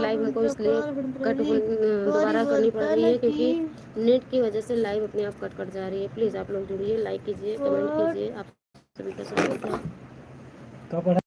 Live हमको इसलिए दोबारा करनी पड़ रही है क्योंकि नेट की वजह से लाइव अपने आप कट जा रही है। प्लीज़ आप लोग जुड़िए, लाइक कीजिए, कमेंट कीजिए, आप सभी का स्वागत है।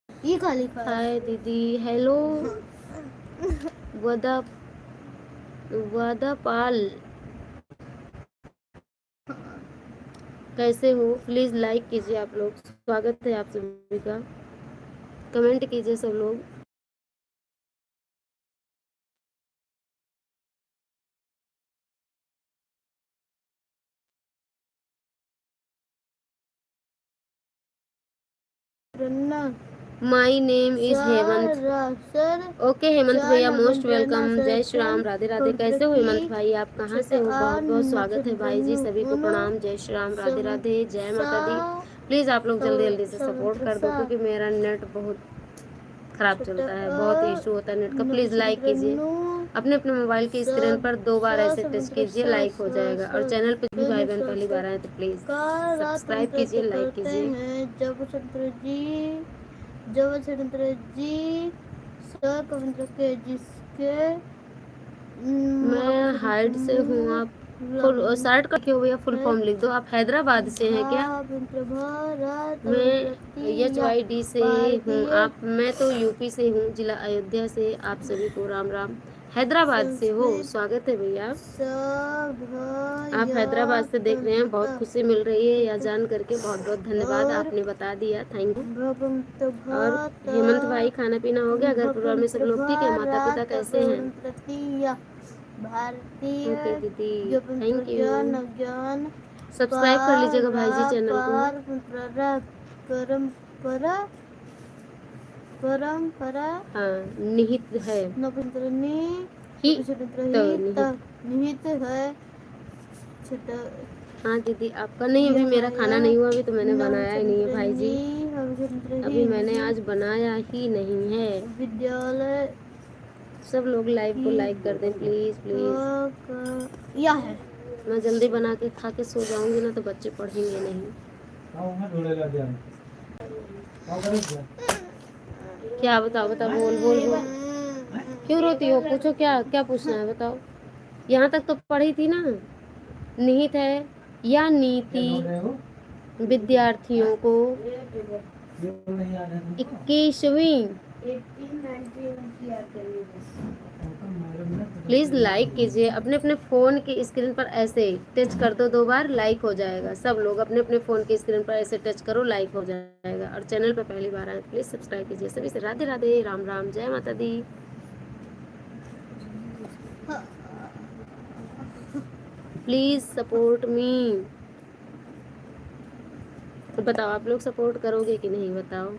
ये खाली हाय दीदी, हेलो वदापाल, कैसे हो? प्लीज़ लाइक कीजिए आप लोग, स्वागत है आप सभी का। कमेंट कीजिए सब लोग। My name is Hemant. Okay Hemant भैया, मोस्ट वेलकम। जय श्री राम, राधे राधे। कैसे हो हेमंत भाई, आप कहाँ से हो? बहुत बहुत स्वागत है भाई जी, सभी को प्रणाम। जय श्री राम, राधे राधे, जय माता दी। प्लीज़ आप लोग जल्दी जल्दी से सपोर्ट कर दो क्योंकि मेरा नेट बहुत ख़राब चलता है, बहुत इशू होता है नेट का। प्लीज़ लाइक कीजिए, अपने अपने मोबाइल की स्क्रीन पर 2 बार ऐसे टच कीजिए, लाइक हो जाएगा। और चैनल पे भी भाई बहन पहली बार आए तो प्लीज़ सब्सक्राइब कीजिए, लाइक कीजिए। जब स्वतंत्र जी स्वतंत्र के जिसके मैं हाइट से हूँ। आप फुल शर्ट का क्यों भैया, फुल फॉर्म लिख दो। आप हैदराबाद से हैं क्या? मैं HYD से हूँ। आप, मैं तो यूपी से हूँ, जिला अयोध्या से। आप सभी को राम राम। हैदराबाद से हो, स्वागत है भैया। आप हैदराबाद से देख रहे हैं, बहुत खुशी मिल रही है यह जान करके। बहुत बहुत धन्यवाद, आपने बता दिया, थैंक यू। और हेमंत भाई, खाना पीना हो गया? घर परिवार में सब लोग ठीक है? माता पिता कैसे हैं? भारतीय ओके दीदी, थैंक यू। ज्ञान सब्सक्राइब कर लीजिएगा भाई जी चैनल को। परंपरा परंपरा हाँ, निहित है ही तो निहित है। हाँ दीदी, आपका नहीं, अभी मेरा खाना नहीं हुआ, अभी तो मैंने बनाया ही नहीं है भाई जी, अभी मैंने आज बनाया ही नहीं है। विद्यालय सब लोग लाइव को लाइक कर दें प्लीज प्लीज। यह है। मैं जल्दी बना के खा के सो जाऊंगी ना तो बच्चे पढ़ेंगे नहीं। क्या बताओ, बोल बोल बोल। क्यों रोती हो? पूछो, क्या क्या पूछना है बताओ। यहाँ तक तो पढ़ी थी ना। निहित है या नीति विद्यार्थियों को 21वीं। प्लीज लाइक कीजिए। अपने अपने फोन की स्क्रीन पर ऐसे टच कर दो, 2 बार लाइक हो जाएगा। सब लोग अपने अपने फोन की स्क्रीन पर ऐसे टच करो, लाइक हो जाएगा। और चैनल पर पहली बार आए प्लीज सब्सक्राइब कीजिए। सभी से राधे राधे, राम राम, जय माता दी। Please support me. बताओ आप लोग सपोर्ट करोगे कि नहीं, बताओ।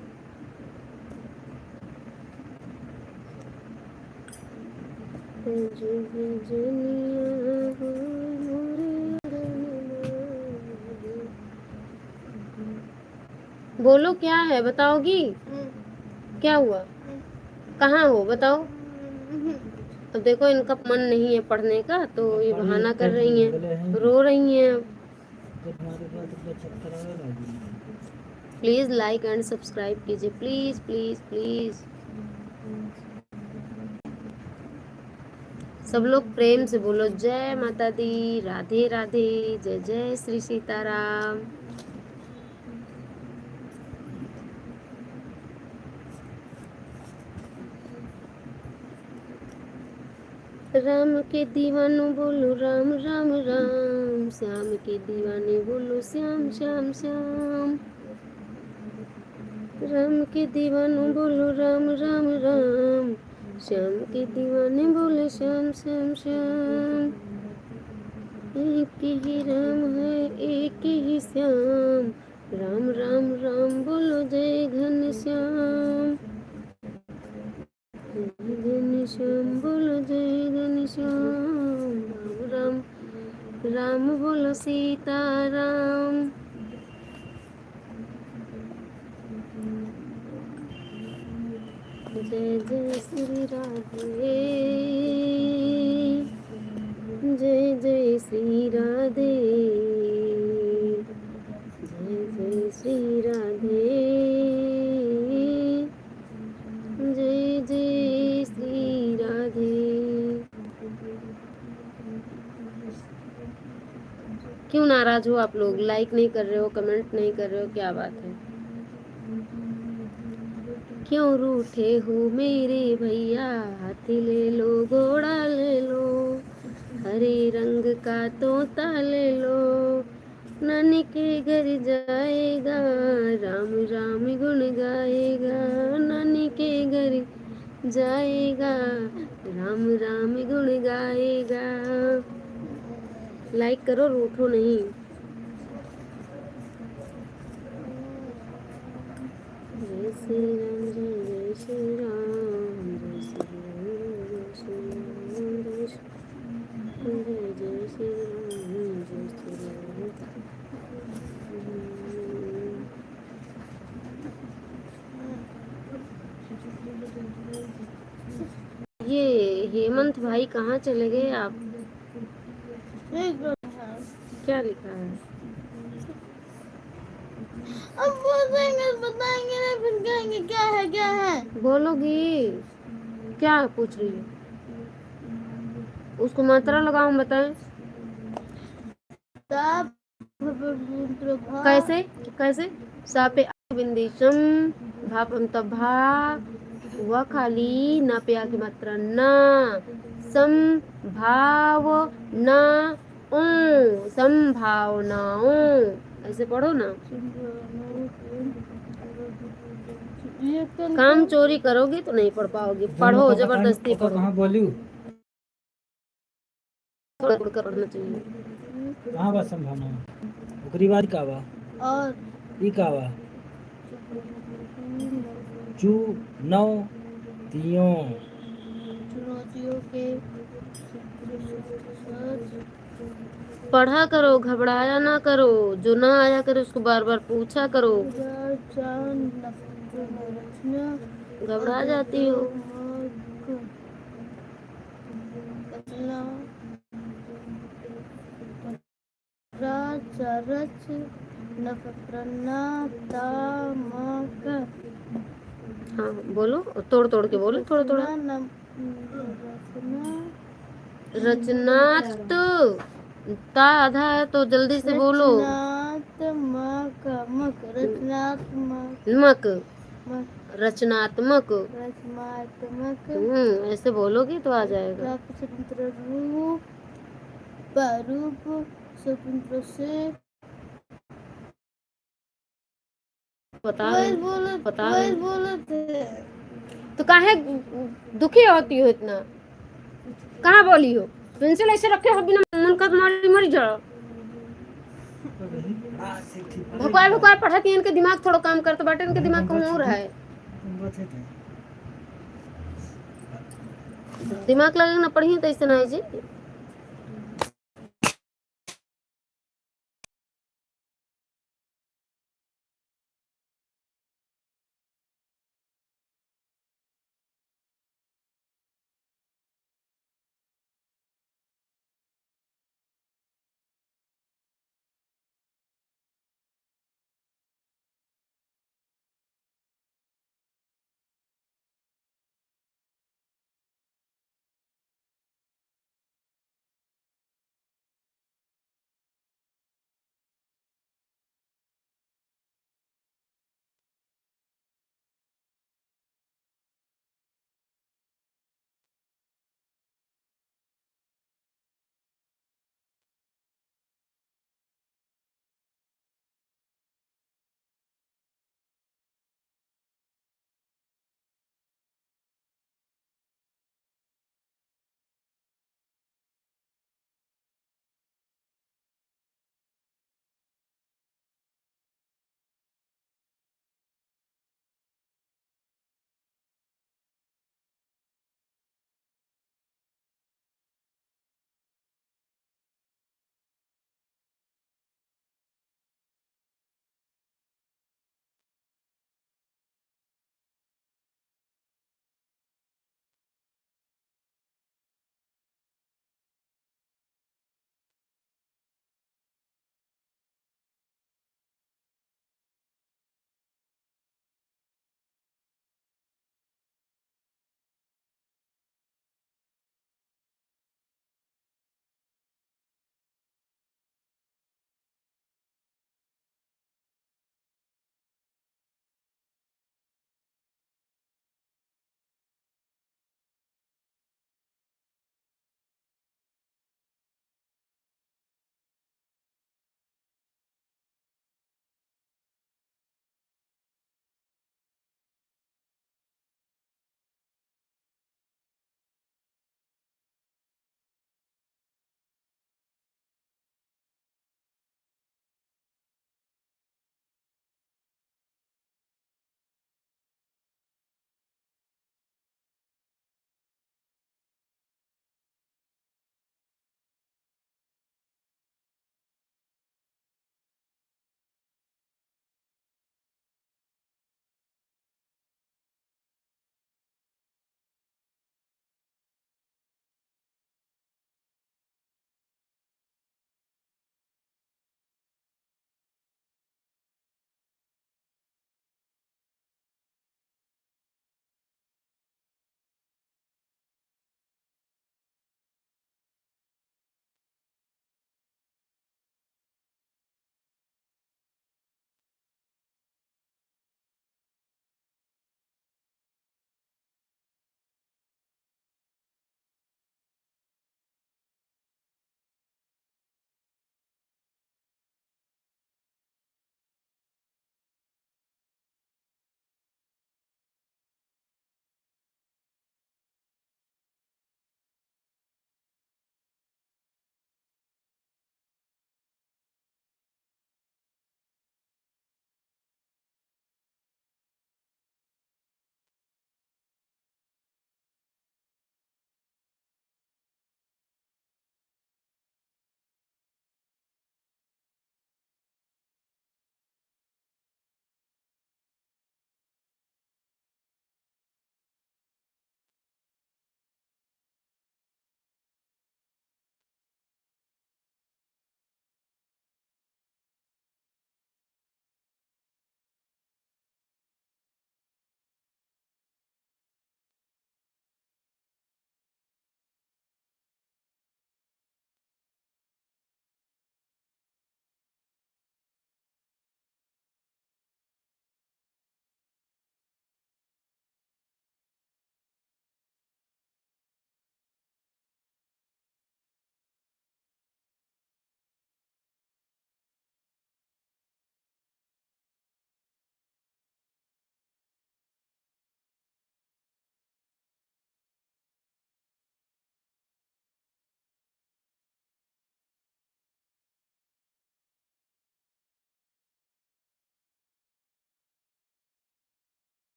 बोलो क्या है, बताओगी? क्या हुआ? कहाँ हो बताओ। अब देखो इनका मन नहीं है पढ़ने का, तो ये बहाना कर रही हैं, रो रही हैं। प्लीज लाइक एंड सब्सक्राइब कीजिए, प्लीज प्लीज प्लीज। सब लोग प्रेम से बोलो जय माता दी, राधे राधे, जय जय श्री सीताराम। राम के दीवानो बोलो राम राम राम, श्याम के दीवाने बोलो श्याम श्याम श्याम। राम के दीवानो बोलो राम राम राम, श्याम के दीवाने बोले श्याम श्याम श्याम। एक ही राम है एक ही श्याम, राम राम राम बोलो जय घनश्याम। घनश्याम बोलो जय घनश्याम। राम राम राम बोलो सीताराम। जय जय श्री राधे, जय जय श्री राधे, जय जय श्री राधे, जय जय श्री राधे। क्यों नाराज हो आप लोग? लाइक नहीं कर रहे हो, कमेंट नहीं कर रहे हो, क्या बात है? क्यों रूठे हो मेरे भैया? हाथी ले लो, घोड़ा ले लो, हरे रंग का तोता ले लो। नानी के घर जाएगा, राम राम गुण गाएगा। नानी के घर जाएगा, राम राम गुण गाएगा। लाइक करो, रूठो नहीं। जय श्री राम, जय श्री राम, जय श्री राम, जय श्री राम, जय श्री राम, जय श्री राम। ये हेमंत भाई कहाँ चले गए आप? क्या लिखा है? अब बोलेंगे बताएंगे ना, फिर कहेंगे क्या है क्या है। बोलोगी? क्या पूछ रही है? उसको मात्रा लगाओ, बताएं कैसे कैसे। सापे बिंदिशम, भापम तभा, व खाली ना पे आगे मात्रा ना, संभाव ना, संभावनाओं, ऐसे पढ़ो ना। काम चोरी करोगे तो नहीं पढ़ पाओगे, पढ़ो जबरदस्ती पढ़ो। कहाँ बोलू? थोड़ा थोड़ा पढ़ना चाहिए। कहाँ बा संभावना? ओकरी बाद का बा? और ई का बा? चू नौ तियों, चुनौतियों के पढ़ा करो, घबराया ना करो। जो ना आया करे उसको बार बार पूछा करो। घबरा जाती हो। हाँ बोलो, तोड़ तोड़ के बोलो, थोड़ा थोड़ा। रचनात्मक ता आधा है तो जल्दी से बोलो। रचनात्मक रचनात्मक मक मक रचनात्मक। रचनात्मक ऐसे बोलोगी तो आ जाएगा। प्राप्त स्वतंत्र रूप प्रारूप स्वतंत्र से बता वही रही बोले बता वही रही बोले थे। तो काहे दुखी होती हो इतना? कहाँ बोली हो? पेंसिल ऐसे रखे हो बिना मन का तुम्हारी मर जाओ। भगवान भगवान पढ़ती है, इनके दिमाग थोड़ा काम करते बाटे, इनके दिमाग कहीं और है। दिमाग लगे ना पढ़ी तो ऐसे नहीं जी।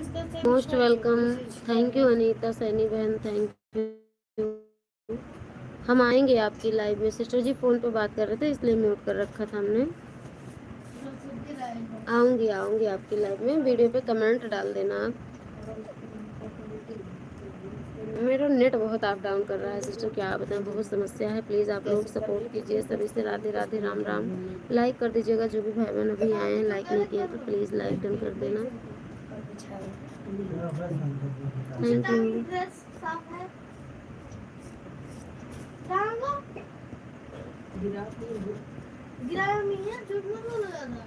Most welcome. Thank you Anita Saini बहन, थैंक यू। हम आएंगे आपकी लाइव में। सिस्टर जी फ़ोन पे बात कर रहे थे इसलिए म्यूट कर रखा था हमने। आऊँगी आऊँगी आपकी लाइव में। वीडियो पे कमेंट डाल देना आप। मेरा नेट बहुत अप डाउन कर रहा है सिस्टर, क्या बताएं, बहुत समस्या है। प्लीज़ आप लोग सपोर्ट कीजिए। सभी से राधे राधे, राम राम। लाइक कर दीजिएगा जो भी भाई बहन अभी आए हैं, लाइक नहीं किया तो प्लीज़ लाइक डन कर देना। Thank you. ड्रेस साफ है जाऊंगा गिराया नहीं है, झूठ मत बोलो ज्यादा।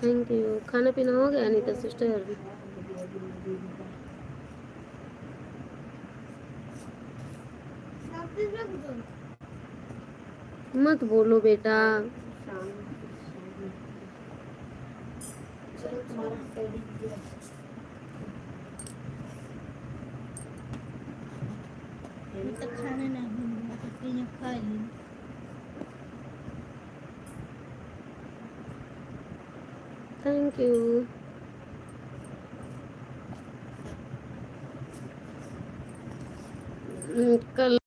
Thank you. खाना पीना हो गया अनीता सिस्टर? साफ चीज रख दो। मत बोलो बेटा। मैं तो खाना नहीं दूंगा, तो पीने खा ली। Thank you. कल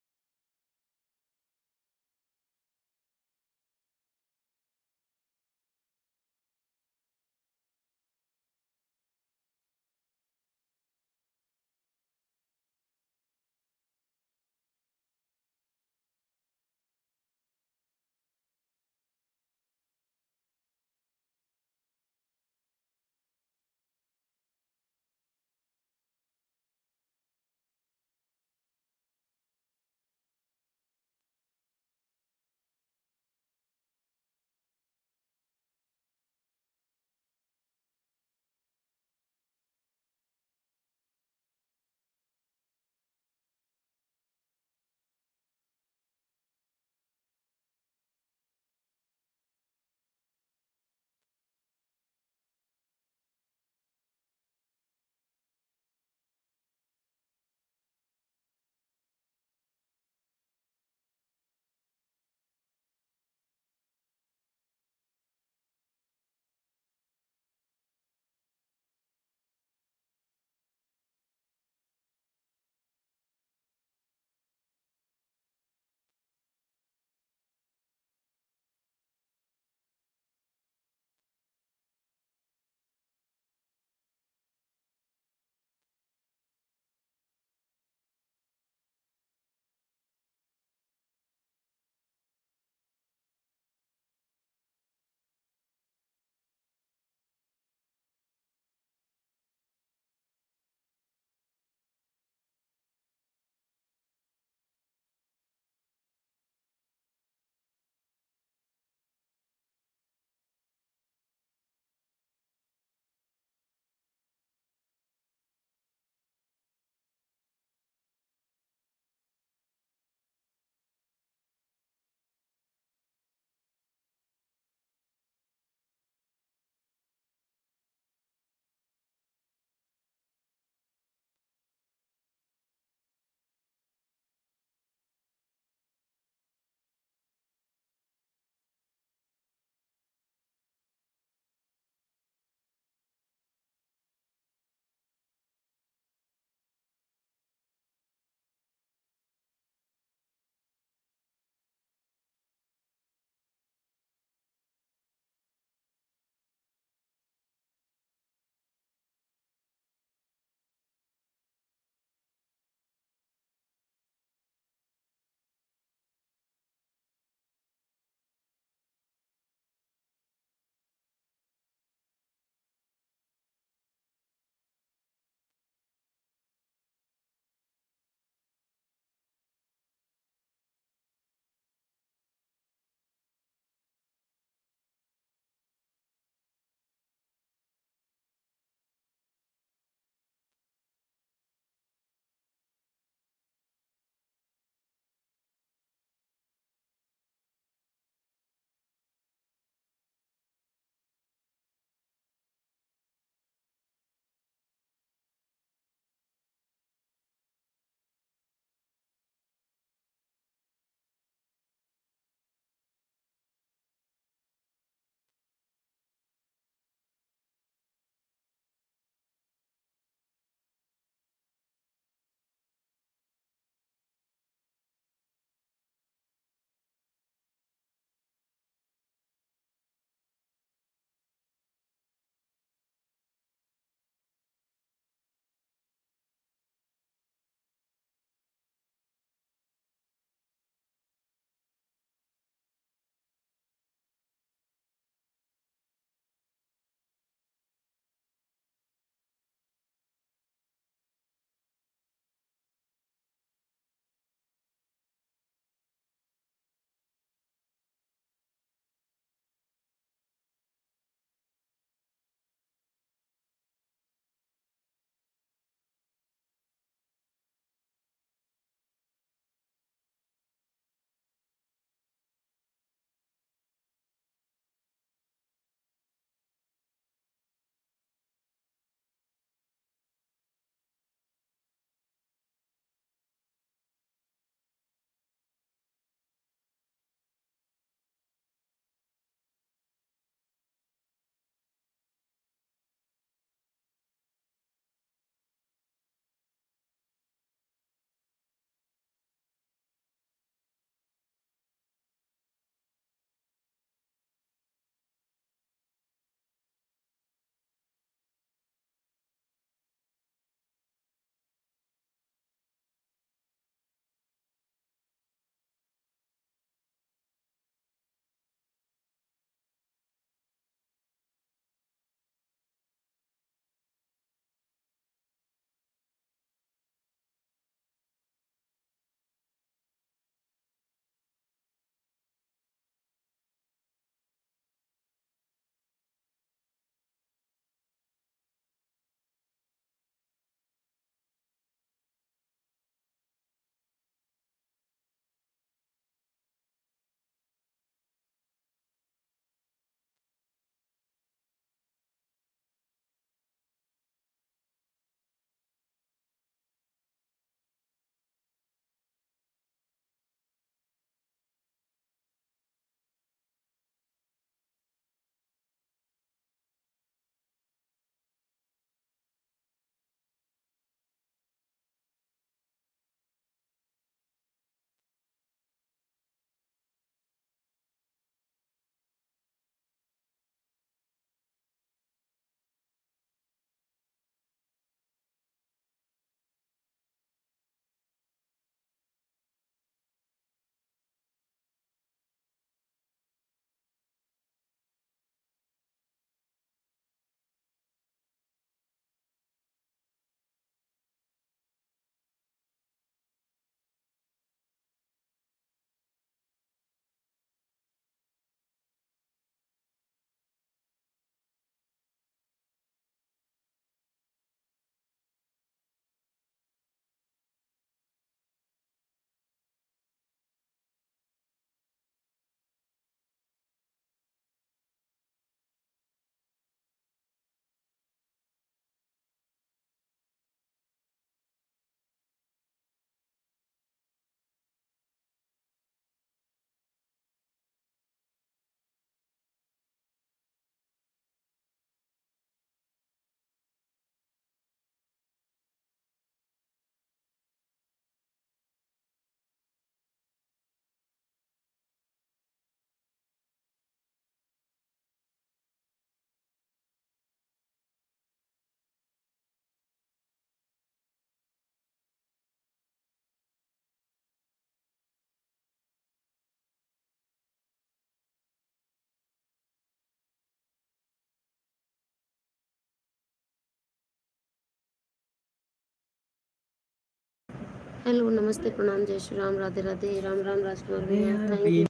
हेलो, नमस्ते, प्रणाम, जय श्री राम, राधे राधे, राम राम राजकुमार अरे भैया, यार थैंक यू।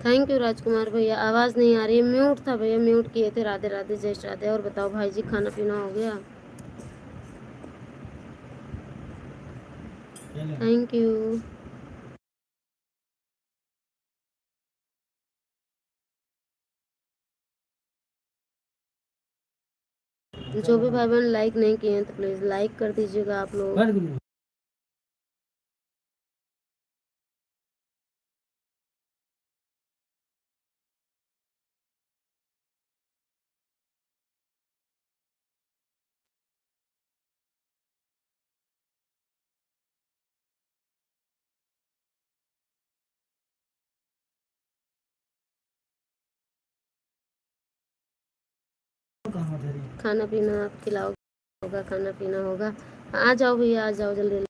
थैंक यू राजकुमार भैया। आवाज़ नहीं आ रही है, म्यूट था भैया, म्यूट किए थे। राधे राधे, जय श्री राधे। और बताओ भाई जी, खाना पीना हो गया? Thank you. जो भी भाई बहन लाइक नहीं किए हैं तो प्लीज़ लाइक कर दीजिएगा आप लोग। कर दूँ। खाना पीना आप खिलाओगे? होगा, खाना पीना होगा। आ जाओ भैया, आ जाओ जल्दी।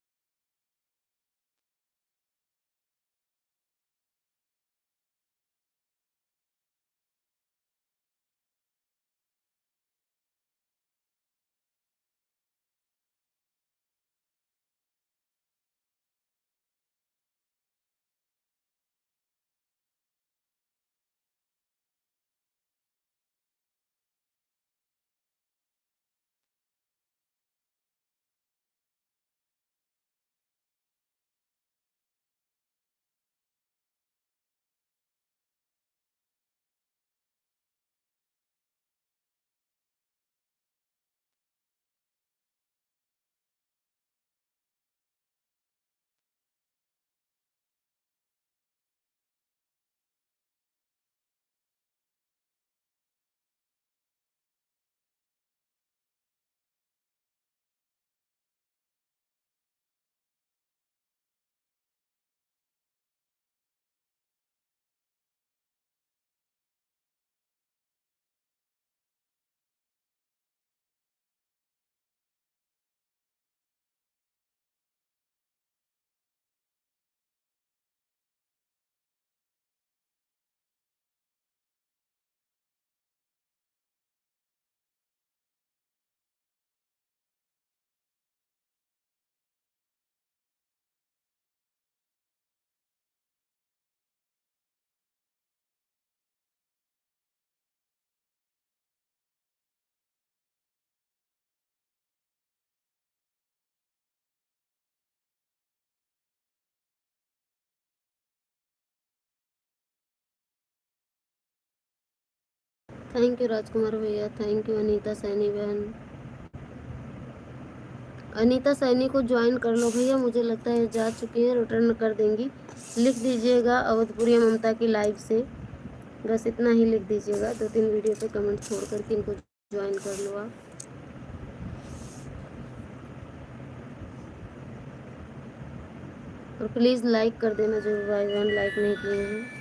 थैंक यू राजकुमार भैया, थैंक यू। अनीता सैनी बहन, अनीता सैनी को ज्वाइन कर लो भैया, मुझे लगता है जा चुकी हैं, रिटर्न कर देंगी। लिख दीजिएगा अवधपुरी ममता की लाइव से, बस इतना ही लिख दीजिएगा। 2-3 वीडियो पे कमेंट छोड़ करके इनको ज्वाइन कर लो आप। और प्लीज़ लाइक कर देना जो भाई बहन लाइक नहीं किए हैं।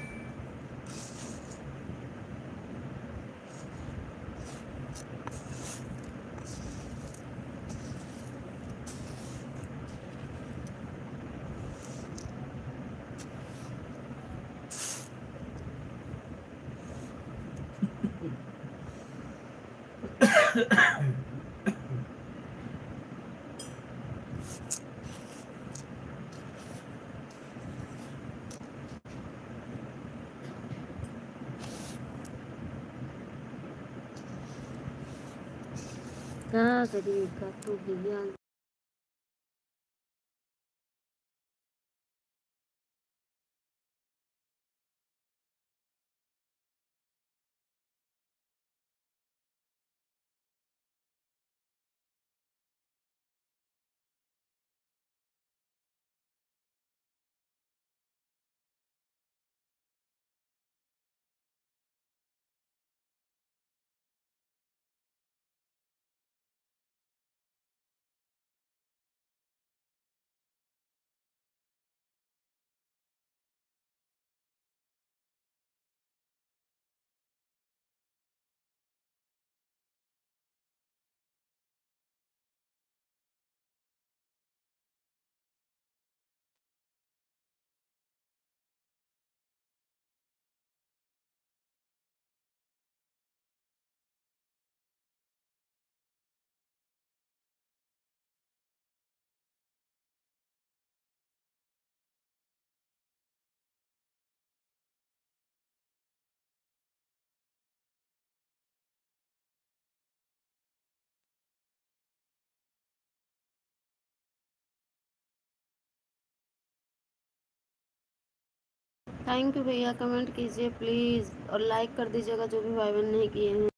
का करिएगा तो भैया। थैंक यू भैया, कमेंट कीजिए प्लीज़ और लाइक कर दीजिएगा जो भी भाई बहन नहीं किए हैं।